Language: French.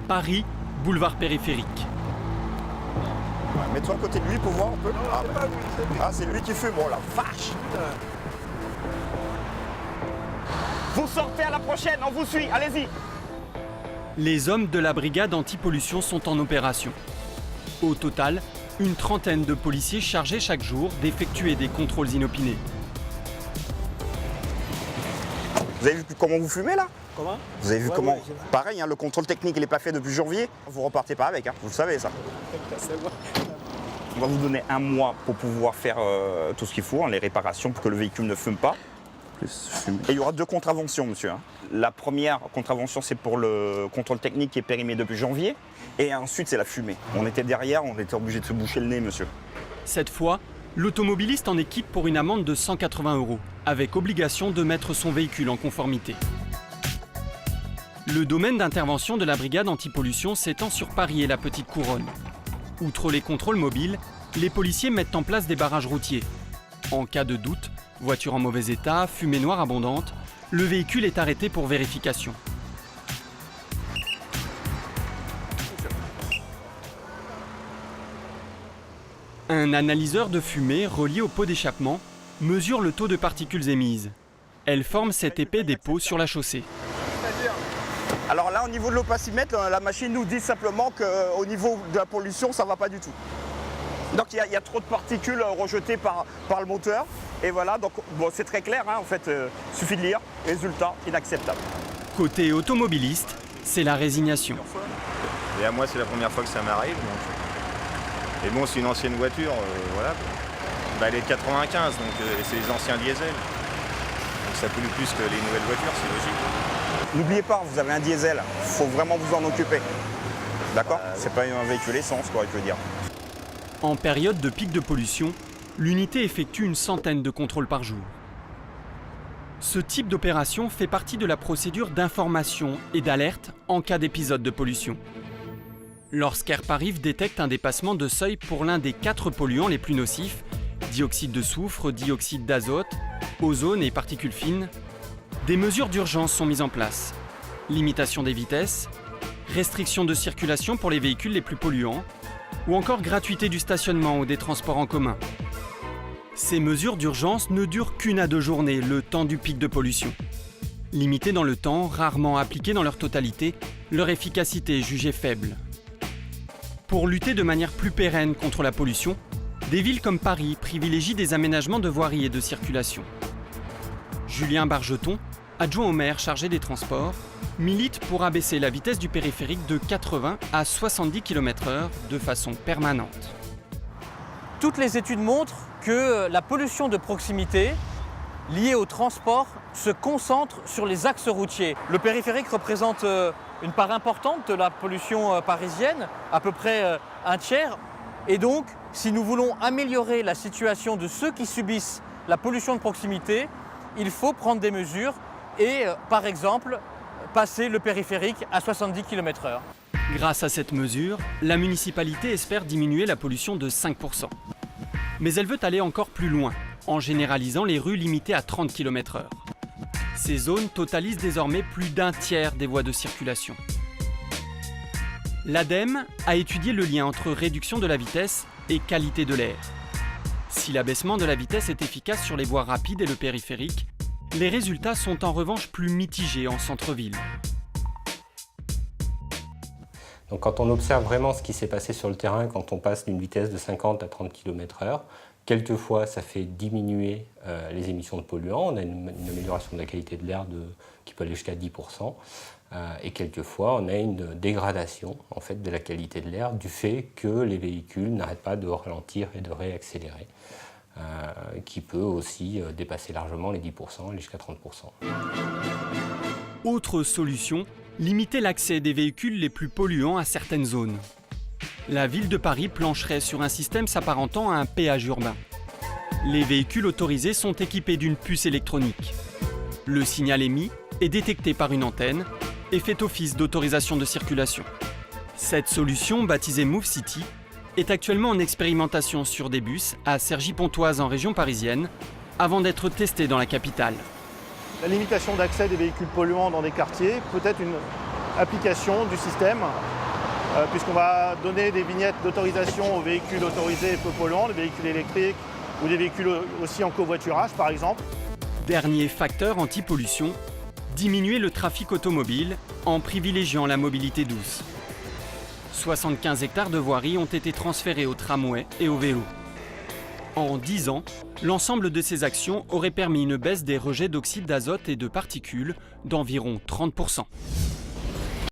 Paris, boulevard périphérique. Ouais, mets-toi à côté de lui pour voir un peu. C'est lui qui fume, oh la vache! Vous sortez à la prochaine, on vous suit, allez-y! Les hommes de la brigade anti-pollution sont en opération. Au total, une trentaine de policiers chargés chaque jour d'effectuer des contrôles inopinés. Vous avez vu comment vous fumez là? Comment? Vous avez vu comment? Pareil, hein, le contrôle technique il n'est pas fait depuis janvier. Vous repartez pas avec, hein, vous le savez ça. On va vous donner 1 mois pour pouvoir faire tout ce qu'il faut, hein, les réparations pour que le véhicule ne fume pas. Et il y aura 2 contraventions, monsieur. Hein. La première contravention, c'est pour le contrôle technique qui est périmé depuis janvier. Et ensuite, c'est la fumée. On était derrière, on était obligé de se boucher le nez, monsieur. Cette fois, l'automobiliste en équipe pour une amende de 180 €, avec obligation de mettre son véhicule en conformité. Le domaine d'intervention de la brigade anti-pollution s'étend sur Paris et la Petite Couronne. Outre les contrôles mobiles, les policiers mettent en place des barrages routiers. En cas de doute, voiture en mauvais état, fumée noire abondante, le véhicule est arrêté pour vérification. Un analyseur de fumée relié au pot d'échappement mesure le taux de particules émises. Elle forme cet épais dépôt sur la chaussée. Alors là, au niveau de l'opacimètre, la machine nous dit simplement qu'au niveau de la pollution, ça ne va pas du tout. Donc il y a trop de particules rejetées par le moteur. Et voilà, donc bon, c'est très clair, hein, en fait, il suffit de lire. Résultat, inacceptable. Côté automobiliste, c'est la résignation. Et à moi, c'est la première fois que ça m'arrive. Et bon, c'est une ancienne voiture, voilà. Bah, elle est de 95, donc c'est les anciens diesel. Donc ça pollue plus que les nouvelles voitures, c'est logique. N'oubliez pas, vous avez un diesel, il faut vraiment vous en occuper. D'accord? C'est pas un véhicule essence, quoi, je veux dire. En période de pic de pollution, l'unité effectue une centaine de contrôles par jour. Ce type d'opération fait partie de la procédure d'information et d'alerte en cas d'épisode de pollution. Lorsqu'Airparif détecte un dépassement de seuil pour l'un des 4 polluants les plus nocifs, dioxyde de soufre, dioxyde d'azote, ozone et particules fines, des mesures d'urgence sont mises en place. Limitation des vitesses, restriction de circulation pour les véhicules les plus polluants, ou encore gratuité du stationnement ou des transports en commun. Ces mesures d'urgence ne durent qu'1 à 2 journées, le temps du pic de pollution. Limitées dans le temps, rarement appliquées dans leur totalité, leur efficacité est jugée faible. Pour lutter de manière plus pérenne contre la pollution, des villes comme Paris privilégient des aménagements de voirie et de circulation. Julien Bargeton, adjoint au maire chargé des transports, milite pour abaisser la vitesse du périphérique de 80 à 70 km/h de façon permanente. Toutes les études montrent que la pollution de proximité liée au transport se concentre sur les axes routiers. Le périphérique représente une part importante de la pollution parisienne, à peu près un tiers. Et donc, si nous voulons améliorer la situation de ceux qui subissent la pollution de proximité, il faut prendre des mesures et, par exemple, passer le périphérique à 70 km/h. Grâce à cette mesure, la municipalité espère diminuer la pollution de 5%. Mais elle veut aller encore plus loin, en généralisant les rues limitées à 30 km/h. Ces zones totalisent désormais plus d'1 tiers des voies de circulation. L'ADEME a étudié le lien entre réduction de la vitesse et qualité de l'air. Si l'abaissement de la vitesse est efficace sur les voies rapides et le périphérique, les résultats sont en revanche plus mitigés en centre-ville. Donc quand on observe vraiment ce qui s'est passé sur le terrain quand on passe d'une vitesse de 50 à 30 km/h, quelquefois ça fait diminuer les émissions de polluants, on a une amélioration de la qualité de l'air qui peut aller jusqu'à 10%, et quelquefois on a une dégradation en fait, de la qualité de l'air du fait que les véhicules n'arrêtent pas de ralentir et de réaccélérer, qui peut aussi dépasser largement les 10% et jusqu'à 30%. Autre solution, limiter l'accès des véhicules les plus polluants à certaines zones. La ville de Paris plancherait sur un système s'apparentant à un péage urbain. Les véhicules autorisés sont équipés d'une puce électronique. Le signal émis est détecté par une antenne et fait office d'autorisation de circulation. Cette solution, baptisée Move City, est actuellement en expérimentation sur des bus à Cergy-Pontoise en région parisienne, avant d'être testée dans la capitale. La limitation d'accès des véhicules polluants dans des quartiers peut être une application du système, puisqu'on va donner des vignettes d'autorisation aux véhicules autorisés peu polluants, les véhicules électriques ou des véhicules aussi en covoiturage par exemple. Dernier facteur anti-pollution, diminuer le trafic automobile en privilégiant la mobilité douce. 75 hectares de voiries ont été transférés au tramway et au vélo. En 10 ans, l'ensemble de ces actions aurait permis une baisse des rejets d'oxyde d'azote et de particules d'environ 30%.